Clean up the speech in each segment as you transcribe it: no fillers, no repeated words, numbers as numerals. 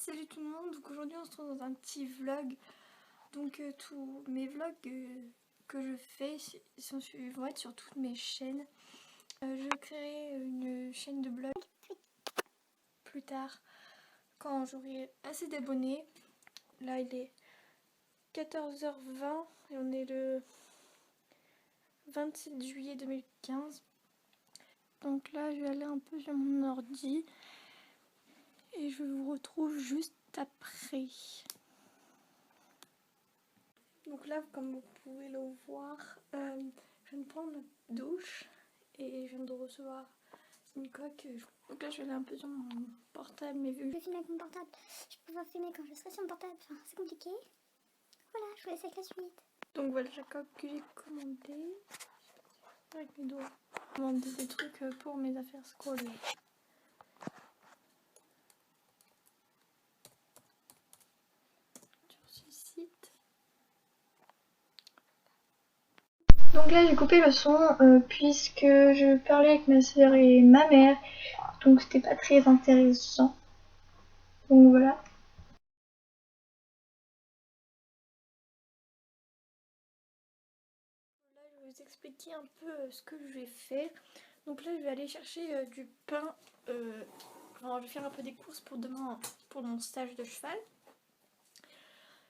Salut tout le monde, donc aujourd'hui on se retrouve dans un petit vlog. Donc tous mes vlogs que je fais vont être sur toutes mes chaînes. Je créerai une chaîne de blog plus tard quand j'aurai assez d'abonnés. Là il est 14h20 et on est le 27 juillet 2015. Donc là je vais aller un peu sur mon ordi et je vous retrouve juste après. Donc là, comme vous pouvez le voir, je viens de prendre ma douche et je viens de recevoir une coque. Donc là, je vais aller un peu sur mon portable, mais vu que je filme avec mon portable, je peux pouvoir filmer quand je serai sur mon portable, enfin, c'est compliqué. Voilà, je vous laisse avec la suite. Donc voilà la coque que j'ai commandée avec mes doigts. J'ai commandé des trucs pour mes affaires scolaires. Sur ce site. Donc là j'ai coupé le son puisque je parlais avec ma soeur et ma mère, donc c'était pas très intéressant. Donc voilà. Là je vais vous expliquer un peu ce que je vais faire. Donc là je vais aller chercher du pain. Alors je vais faire un peu des courses pour demain pour mon stage de cheval.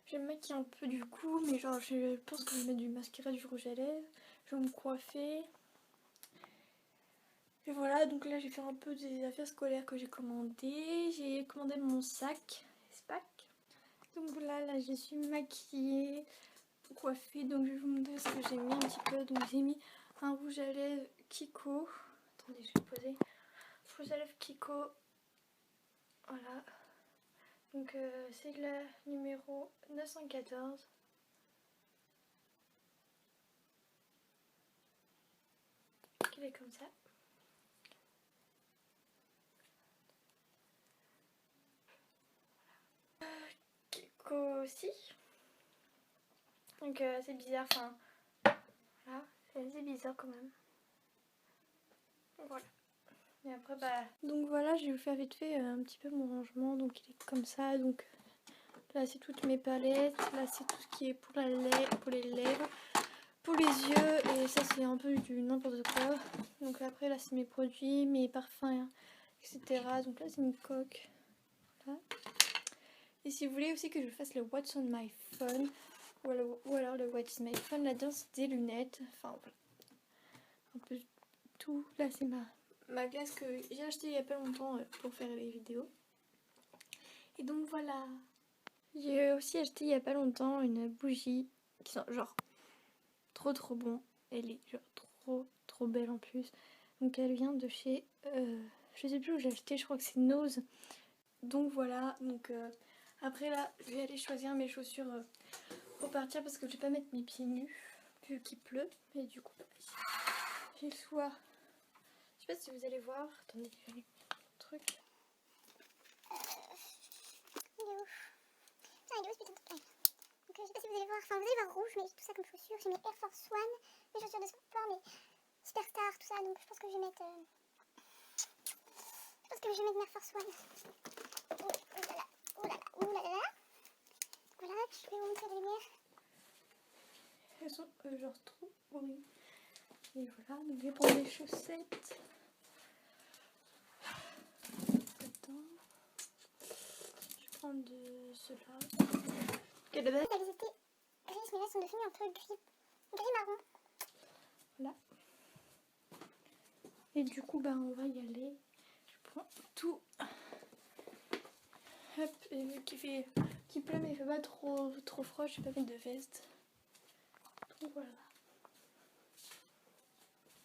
Je vais me maquiller un peu du coup, mais genre je pense que je vais mettre du mascara, du rouge à lèvres. Je vais me coiffer. Et voilà, donc là je vais faire un peu des affaires scolaires que j'ai commandées. J'ai commandé mon sac, Spac. Donc voilà, là je suis maquillée, coiffée. Donc je vais vous montrer ce que j'ai mis un petit peu. Donc j'ai mis un rouge à lèvres Kiko. Attendez, je vais poser. Rouge à lèvres Kiko. Voilà. Donc c'est le numéro 914. Il est comme ça. Kiko aussi. Donc c'est bizarre, enfin voilà, c'est assez bizarre quand même. Voilà. Et après donc voilà, je vais vous faire vite fait un petit peu mon rangement. Donc il est comme ça. Donc là c'est toutes mes palettes. Là c'est tout ce qui est pour les lèvres, pour les yeux. Et ça c'est un peu du n'importe quoi. Donc après là c'est mes produits, mes parfums, etc. Donc là c'est une coque. Voilà. Et si vous voulez aussi que je fasse le What's on my phone ou alors le What's my phone, là-dedans c'est des lunettes. Enfin voilà. Un peu tout. Là c'est ma glace que j'ai achetée il y a pas longtemps pour faire les vidéos. Et donc voilà. J'ai aussi acheté il y a pas longtemps une bougie qui sent genre trop bon. Elle est genre trop belle en plus. Donc elle vient de chez je sais plus où j'ai acheté, je crois que c'est Nose. Donc voilà, donc après là je vais aller choisir mes chaussures pour partir parce que je vais pas mettre mes pieds nus vu qu'il pleut. Et du coup j'ai le choix. Je sais pas si vous allez voir. Attendez, je vais aller le truc. Il est où? Ah, il est où ce putain de truc? Donc je sais pas si vous allez voir, enfin vous allez voir rouge, mais j'ai tout ça comme chaussures. J'ai mes Air Force One, mes chaussures de sport, mes Superstar, tout ça. Donc je pense que je vais mettre mes Air Force One. Oh là là, oh là là, oh là là. Voilà, je vais vous montrer les lumières. Elles sont genre trop horribles. Et voilà, donc je vais prendre les chaussettes. Attends. Je vais prendre de ceux-là. Elles étaient grises, mais là elles sont devenues un peu gris marron. Voilà. Et du coup, on va y aller. Je prends tout. Hop, et vu qu'il pleut, mais il fait pas trop froid, je vais pas mettre de veste. Donc voilà.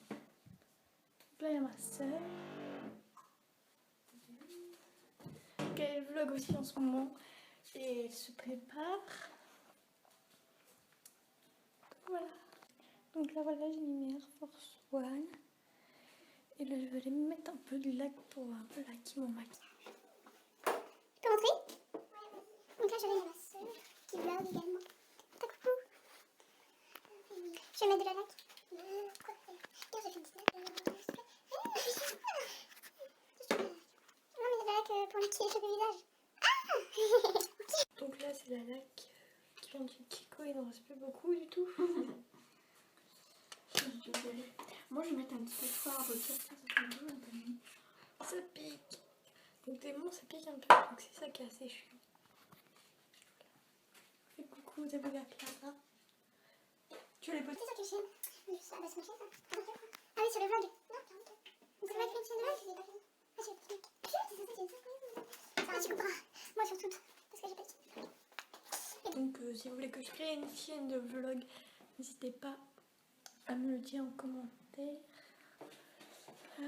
Donc là, il y a ma soeur. Elle vlog aussi en ce moment. Et elle se prépare. Voilà. Donc là, voilà, j'ai mis mes Air Force One. Et là, je vais aller me mettre un peu de lac pour un peu laquer mon maquillage. Tu peux montrer? Donc là, j'avais ma soeur qui vlog également. T'as coucou. Je vais mettre de la laque. Regarde, j'ai fait une petite laque. Non, mais de la laque pour maquiller les cheveux et le visage. Ah! c'est la laque qui vient du Kiko, il n'en reste plus beaucoup du tout. Moi je vais mettre un petit peu de fard à retirer, ça fait un peu mignon. Ça pique. Donc tes mains ça pique un peu, donc c'est ça qui est assez chiant. Fais coucou, t'as vu la Clara? Tu as les potes? C'est sur quelle chaîne? Ah bah c'est ma chaîne ça. Ah oui, sur le vlog. Non, 42. C'est pas écrit une chaîne de vlog? Je l'ai pas fait. Ah j'ai pas fait. C'est ça, j'ai une chaîne. Ah tu couperas. Moi sur toutes. Parce que j'ai pas de chaîne. Donc si vous voulez que je crée une chaîne de vlog, n'hésitez pas à me le dire en commentaire. Je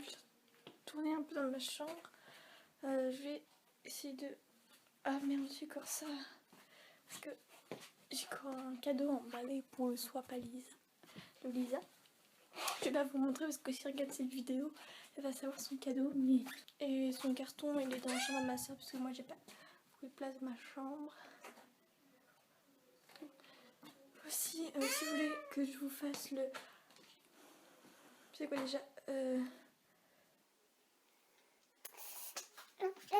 vais tourner un peu dans ma chambre. Je vais essayer de... Ah merde, j'ai encore ça. Parce que j'ai encore un cadeau emballé pour le swap à Lisa. De Lisa. Je vais pas vous montrer parce que si elle regarde cette vidéo, elle va savoir son cadeau. Mais... Et son carton, il est dans la chambre de ma soeur parce que moi j'ai pas beaucoup de place dans ma chambre. Aussi, si vous voulez que je vous fasse le... C'est quoi déjà La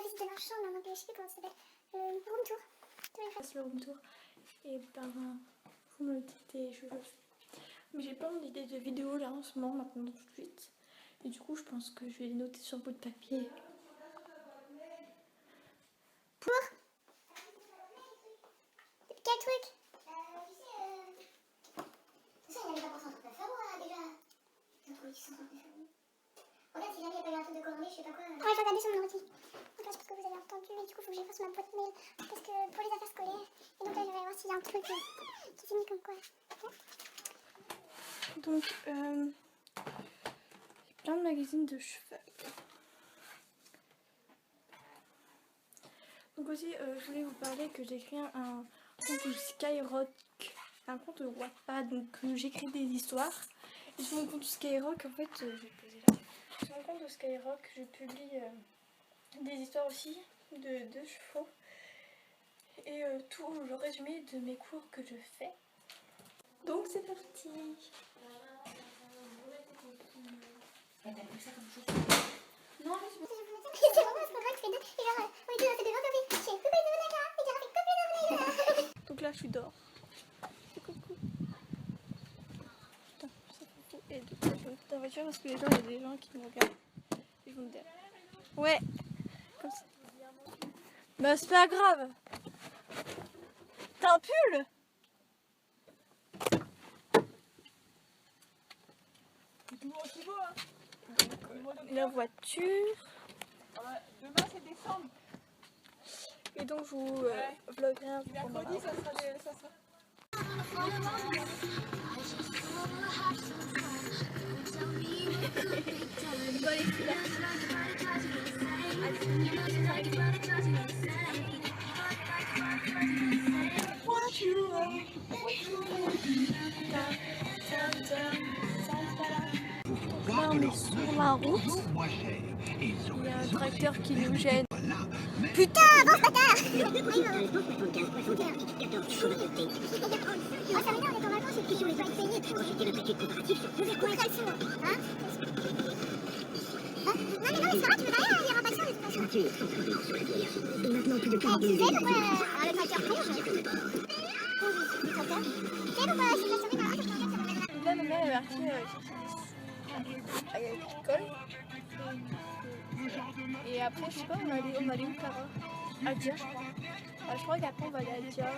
visite de leur chambre, donc je sais plus comment ça s'appelle. Le room tour. le room tour. Et ben, vous me le dites et je le fais. Mais j'ai plein d'idées de vidéos là en ce moment, maintenant tout de suite. Et du coup, je pense que je vais les noter sur un bout de papier. Pour quel truc? Ça, il n'avait pas pensé en train de faire moi déjà. Ils ont trouvé qu'ils sont en train de faire. Regarde, si jamais il n'y a pas eu un truc de commandé, je sais pas quoi. Ouais, j'ai regardé sur mon ordi. Donc là, je pense que vous avez entendu, mais du coup, il faut que j'aille voir sur ma boîte mail. Parce que pour les affaires scolaires. Et donc là, je vais voir s'il y a un truc qui s'est mis comme quoi. Donc, j'ai plein de magazines de cheval. Donc aussi, je voulais vous parler que j'ai créé un compte Skyrock, un compte Wattpad, donc j'écris des histoires. Et sur mon compte Skyrock, en fait, je vais poser là. Sur mon compte Skyrock, je publie des histoires aussi de 2 chevaux. Et tout le résumé de mes cours que je fais. Donc c'est parti. Elle a pris ça comme chose. Non, mais c'est vraiment parce qu'on voit que c'est deux. Et genre, on est deux dans ces deux copies. Je fais coucou de Monaca. Et j'ai fait coucou de Monaca. Donc là, je suis dehors. C'est coucou. Putain, c'est coucou. Et du coup, je vais monter dans la voiture parce que les gens, il y a des gens qui me regardent. Ils vont me dire. Ouais. Comme ça. Bah, c'est pas grave. T'as un pull? C'est toujours aussi beau, hein. La voiture. Demain, c'est décembre. Et donc, je vous vloguerai un peu. Mercredi, ça sera... Là, on est sur la route. Il y a un tracteur qui nous gêne. Putain, avance bâtard. Ah, ça m'énerve d'être en vacances et puis on est pas payé. Profiter de notre comparatif sur plusieurs corrections. Hein? Non, mais c'est vrai, tu veux rien, il y aura pas de chance de toute façon. Et maintenant, plus de 40 minutes. Tu sais pourquoi le tracteur plonge? Du tracteur. Tu sais pourquoi je suis pas survie dans la route? Donc là, ma mère est partie chercher à l'école. Et après, je sais pas, on allait où, Clara? À Dia, je crois. Je crois qu'après, on va aller à Dia.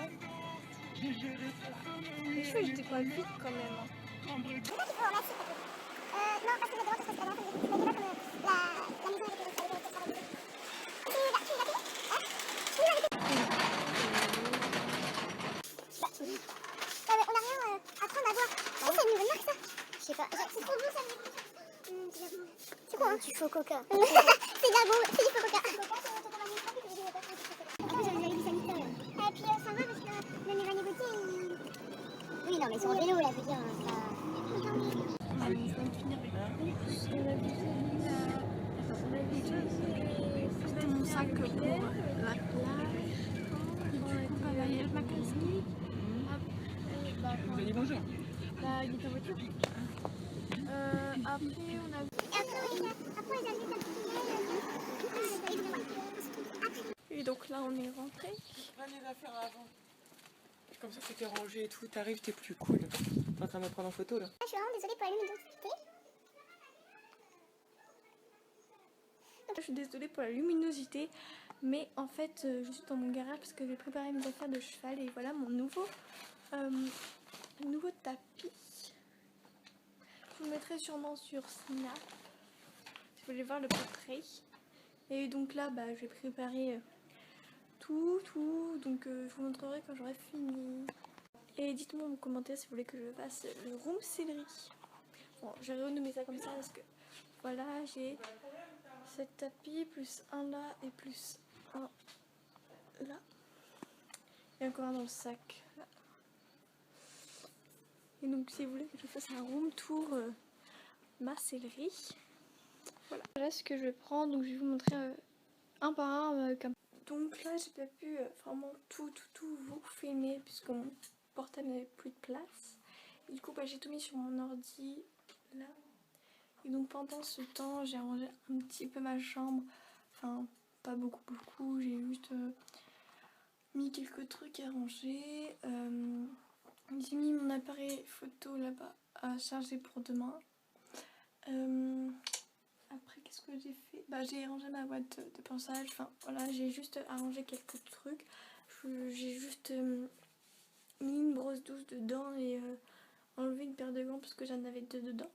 Mais je fais, j'étais pas vite quand même. C'est ça qu'il faut remercier. Non, parce que je devant, parce que la dernière fois, je m'étais là comme la maison avec les travailleurs. Tu l'as payé? Hein? Tu l'as payé? On a rien à prendre à boire. C'est une nouvelle marque ça? Je sais pas. C'est trop bon ça. C'est quoi hein? Du faux coca. C'est de la bombe, c'est du faux coca. J'avais du sanitaire. Et puis ça va parce que le Neva Négoté il... Oui non mais ils sont en vélo là, je veux dire. On va finir avec la course. C'était mon sac pour la plage. On va aller au magasin. Vous allez bonjour. Là, il est en voiture. Après, on a... Donc là on est rentré. Prends les affaires avant. Comme ça, c'était rangé et tout. T'arrives, t'es plus cool. T'es en train de me prendre en photo là. Je suis vraiment désolée pour la luminosité. Je suis désolée pour la luminosité, mais en fait je suis dans mon garage parce que j'ai préparé mes affaires de cheval et voilà mon nouveau tapis. Je vous le mettrai sûrement sur Snap si vous voulez voir le portrait. Et donc là j'ai préparé tout, donc je vous montrerai quand j'aurai fini. Et dites-moi en commentaire si vous voulez que je fasse le room céleri. Bon, j'ai renommé ça comme ça parce que voilà, j'ai 7 tapis plus un là et plus un là. Et encore un dans le sac là. Et donc si vous voulez que je fasse un room tour macélerie, voilà ce que je prends. Donc je vais vous montrer un par un comme. Donc là j'ai pas pu vraiment tout vous filmer puisque mon portable n'avait plus de place. Et du coup j'ai tout mis sur mon ordi là. Et donc pendant ce temps j'ai rangé un petit peu ma chambre. Enfin pas beaucoup, j'ai juste mis quelques trucs à ranger. J'ai mis mon appareil photo là-bas à charger pour demain. Après qu'est-ce que j'ai fait? J'ai rangé ma boîte de pinçage. Enfin voilà, j'ai juste arrangé quelques trucs. J'ai juste mis une brosse douce dedans et enlevé une paire de gants parce que j'en avais 2 dedans.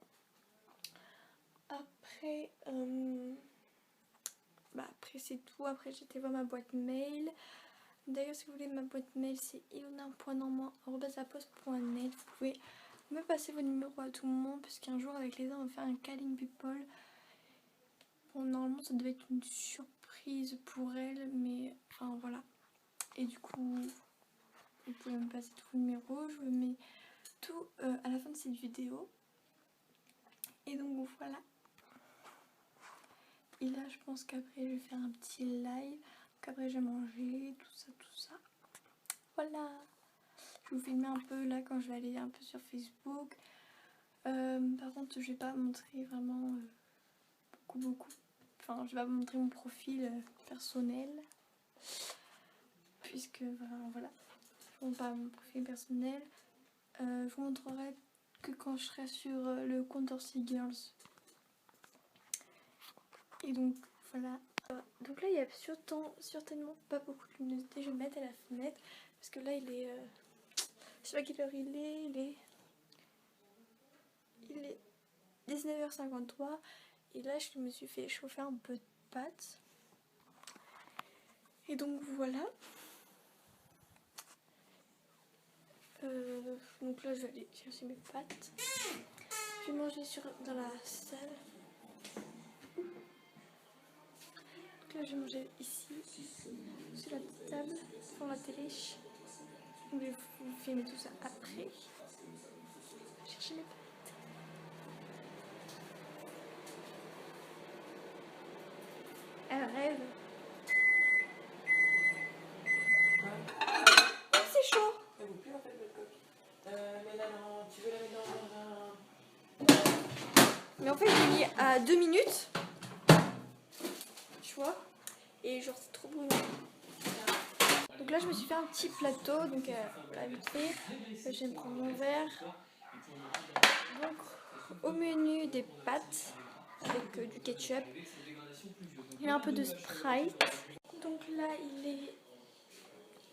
Après, après c'est tout. Après j'ai été voir ma boîte mail. D'ailleurs si vous voulez ma boîte mail c'est ilona.normand@laposte.net. Vous pouvez me passer vos numéros à tout moment parce qu'un jour avec les uns on va faire un calling people. Bon normalement ça devait être une surprise pour elle mais enfin voilà. Et du coup vous pouvez me passer tous vos numéros. Je vous mets tout à la fin de cette vidéo. Et donc voilà. Et là je pense qu'après je vais faire un petit live, qu'après je vais manger, tout ça. Voilà. Je vais vous filmer un peu là quand je vais aller un peu sur Facebook. Par contre je vais pas montrer vraiment beaucoup. Enfin je vais pas montrer mon profil personnel. Puisque voilà. Je ne montre pas mon profil personnel. Je vous montrerai que quand je serai sur le compte Orsi Girls. Et donc voilà. Donc là il y a certainement pas beaucoup de luminosité. Je vais me mettre à la fenêtre parce que là il est je sais pas quelle heure il est 19h53 et là je me suis fait chauffer un peu de pâtes. Et donc voilà. Donc là je vais aller chercher mes pâtes. Je vais manger dans la salle. Donc là je vais manger ici, sur la petite table, devant la télé. Donc je vais vous filmer tout ça après. Je vais chercher mes pâtes. Elle rêve. Oh, c'est chaud. Elle vaut plus en fait votre coque. Mais là, non, tu veux la mettre dans un. Mais en fait, j'ai mis à 2 minutes. Tu vois. Et genre, c'est trop brûlant. Donc là, je me suis fait un petit plateau. Donc, voilà, vite fait. Je vais me prendre mon verre. Donc, au menu, des pâtes avec du ketchup. Il y a un peu de Sprite. Donc là, il est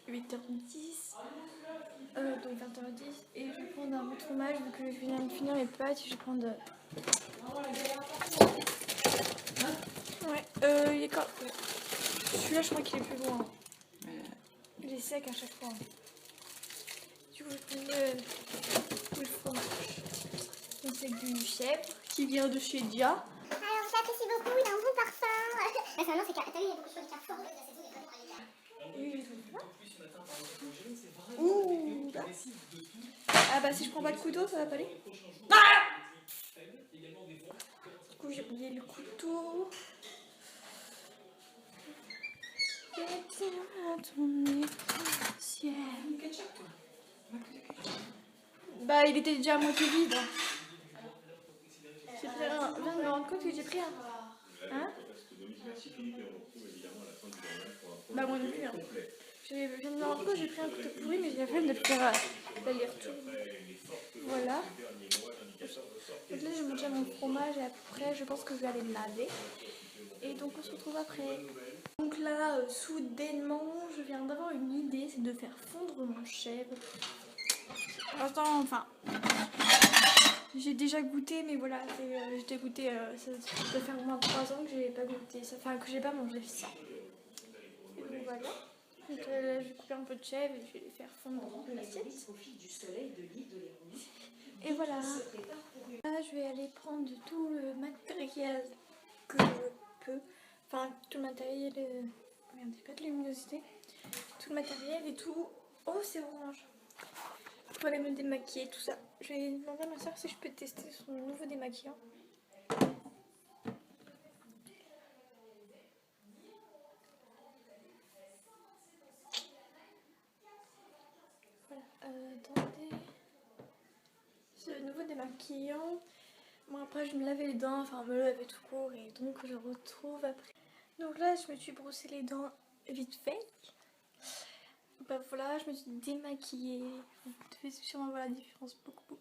8h10. Donc 20h10. Et je vais prendre un bout de fromage vu que je viens de finir mes pâtes. Je vais prendre. Ouais, il est quand. Celui-là, je crois qu'il est plus loin. Il est sec à chaque fois. Du coup, je prends le fromage. Donc, c'est du chèvre qui vient de chez Dia. Alors j'apprécie beaucoup, il a un bon parfum. Maintenant c'est carré, il y a beaucoup de choses qui Carrefour. Ouh là. Ah bah si je prends pas de couteau, ça va pas aller. Du coup, j'ai oublié le couteau. Bah il était déjà à moitié vide. J'ai pris un. Je viens de me rendre compte que j'ai pris un. Hein? Bah moi non plus. Hein. Je viens de me rendre compte, j'ai pris un couteau pourri, mais j'ai la flemme de le faire l'aller-retour. Voilà. Donc là, j'ai mangé mon fromage et après, je pense que je vais aller me laver. Et donc, on se retrouve après. Donc là, soudainement, je viens d'avoir une idée, c'est de faire fondre mon chèvre. Attends, enfin, j'ai déjà goûté, mais voilà, j'ai déjà goûté, ça doit faire au moins 3 ans que j'ai pas goûté ça, enfin que j'ai pas mangé ça. Et donc voilà. Donc là, je vais couper un peu de chèvre et je vais les faire fondre dans l'assiette. Et voilà. Là, je vais aller prendre tout le matériel que je peux. Enfin, tout le matériel. Merde, j'ai pas de luminosité. Tout le matériel et tout. Oh, c'est orange. Pour aller me démaquiller, tout ça. Je vais demander à ma soeur si je peux tester son nouveau démaquillant. Voilà, attendez. Ce nouveau démaquillant. Bon, après, je me lavais les dents, enfin, me laver tout court, et donc je retrouve après. Donc là, je me suis brossé les dents vite fait. Bah voilà, je me suis démaquillée. Vous devez sûrement voir la différence beaucoup.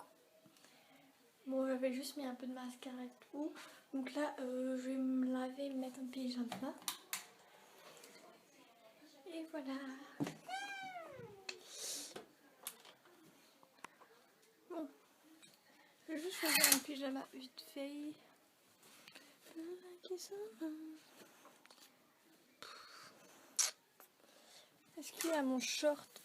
Bon, j'avais juste mis un peu de mascara et tout. Donc là, je vais me laver et me mettre un pyjama. Et voilà. Bon, je vais juste choisir un pyjama vite fait. Est-ce qu'il y a mon short?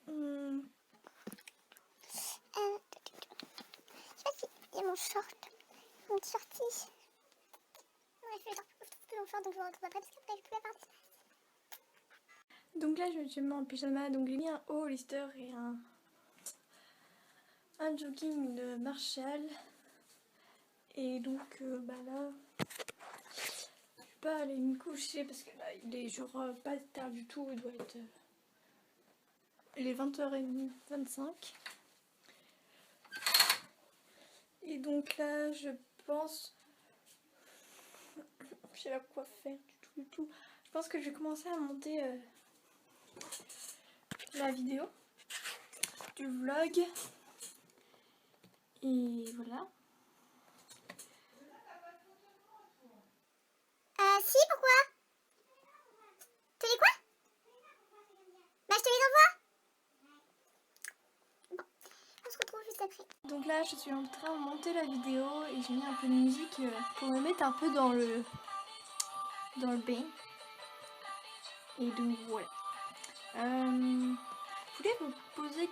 Je sais pas s'il y a mon short, mon petit shorty. Bref, je trouve plus mon short, donc je le retrouve après parce qu'après je peux la partie. Donc là, je me suis mis en pyjama. Donc j'ai mis un haut Hollister et un jogging de Marshall. Et donc, bah là, je vais pas aller me coucher parce que là, il est genre pas tard du tout. Il doit être. Il est 20h25. Et donc là, je pense. Je sais pas quoi faire du tout. Je pense que je vais commencer à monter la vidéo du vlog. Et voilà. Si, pourquoi? Tu veux quoi? Bah, je te les envoie. Bon, on se retrouve juste après. Donc là, je suis en train de monter la vidéo et j'ai mis un peu de musique pour me mettre un peu dans le bain. Et donc voilà. Je voulais vous poser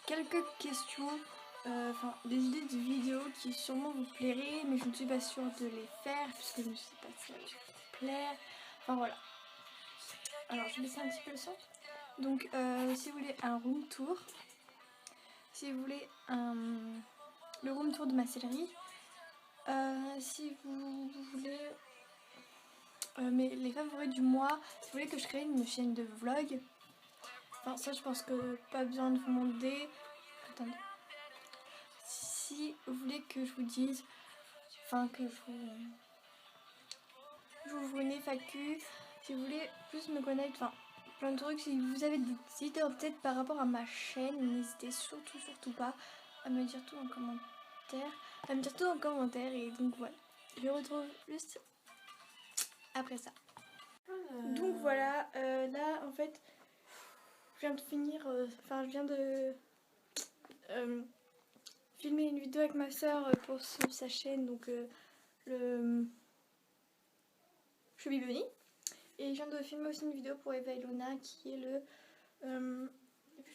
quelques questions, enfin des idées de vidéos qui sûrement vous plairaient, mais je ne suis pas sûre de les faire puisque je ne sais pas si ça va vous plaire. Enfin voilà. Alors je vais baisser un petit peu le son. Donc si vous voulez un room tour, si vous voulez le room tour de ma céleri, si vous voulez mais les favoris du mois, si vous voulez que je crée une chaîne de vlog, enfin ça je pense que pas besoin de vous demander. Attendez. Si vous voulez que je vous dise, enfin que je vous ouvre une FAQ, si vous voulez plus me connaître, enfin plein de trucs, si vous avez des idées peut-être par rapport à ma chaîne, n'hésitez surtout pas à me dire tout en commentaire, et donc voilà, je vous retrouve juste après ça. Donc voilà, là en fait, je viens de finir, enfin je viens de filmer une vidéo avec ma soeur pour sa chaîne, donc le Chubby Bunny. Et je viens de filmer aussi une vidéo pour Eva et Luna qui est le Donc, je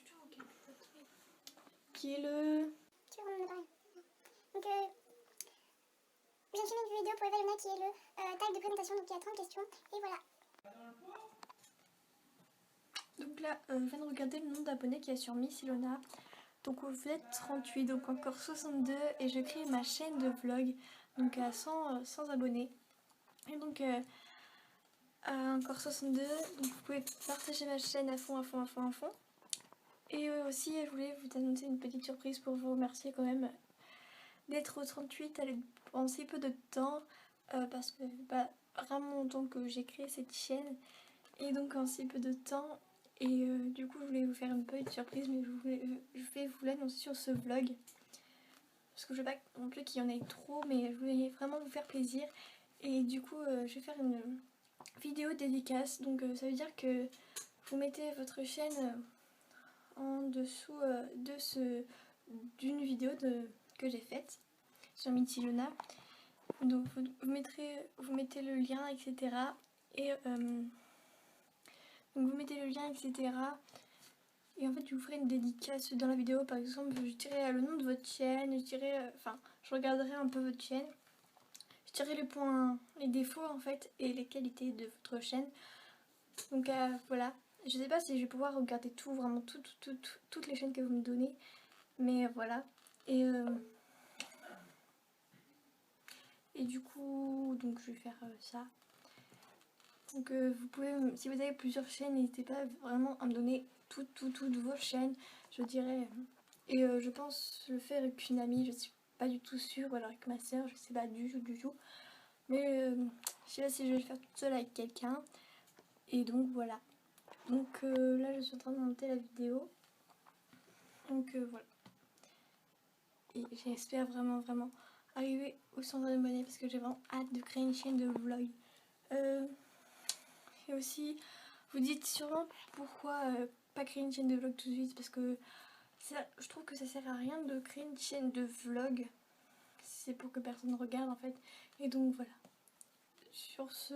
viens de filmer une vidéo pour Eva et Luna qui est le tag de présentation, donc il y a 30 questions, et voilà. Donc là, je viens de regarder le nombre d'abonnés qu'il y a sur Miss Ilona. Donc vous êtes 38, donc encore 62, et je crée ma chaîne de vlog, donc à 100 abonnés. Et donc encore 62, donc vous pouvez partager ma chaîne à fond. Et aussi, je voulais vous annoncer une petite surprise pour vous remercier quand même d'être au 38 en si peu de temps. parce que vraiment longtemps que j'ai créé cette chaîne et donc en si peu de temps. Et du coup je voulais vous faire une petite surprise, mais je vais vous l'annoncer sur ce vlog. Parce que je veux pas non plus qu'il y en ait trop, mais je voulais vraiment vous faire plaisir. Et du coup je vais faire une vidéo dédicace. Donc ça veut dire que vous mettez votre chaîne en dessous d'une vidéo que j'ai faite sur Mythilona. Donc vous mettez le lien, etc. Et donc vous mettez le lien, etc. Et en fait je vous ferai une dédicace dans la vidéo. Par exemple je dirai le nom de votre chaîne, je regarderai un peu votre chaîne. Je dirai les points, les défauts en fait et les qualités de votre chaîne. Donc voilà. Je sais pas si je vais pouvoir regarder tout, vraiment toutes les chaînes que vous me donnez. Mais voilà. Et du coup, donc je vais faire ça. Donc vous pouvez, si vous avez plusieurs chaînes, n'hésitez pas vraiment à me donner toutes vos chaînes, je dirais. Et je pense le faire avec une amie, je suis pas du tout sûre, ou alors avec ma soeur, je sais pas du tout. Mais je sais pas si je vais le faire toute seule avec quelqu'un. Et donc voilà. Donc là je suis en train de monter la vidéo. Donc voilà. Et j'espère vraiment arriver au 100 abonnés parce que j'ai vraiment hâte de créer une chaîne de vlog. Et aussi, vous dites sûrement pourquoi pas créer une chaîne de vlog tout de suite, parce que je trouve que ça sert à rien de créer une chaîne de vlog. C'est pour que personne regarde en fait. Et donc voilà. Sur ce...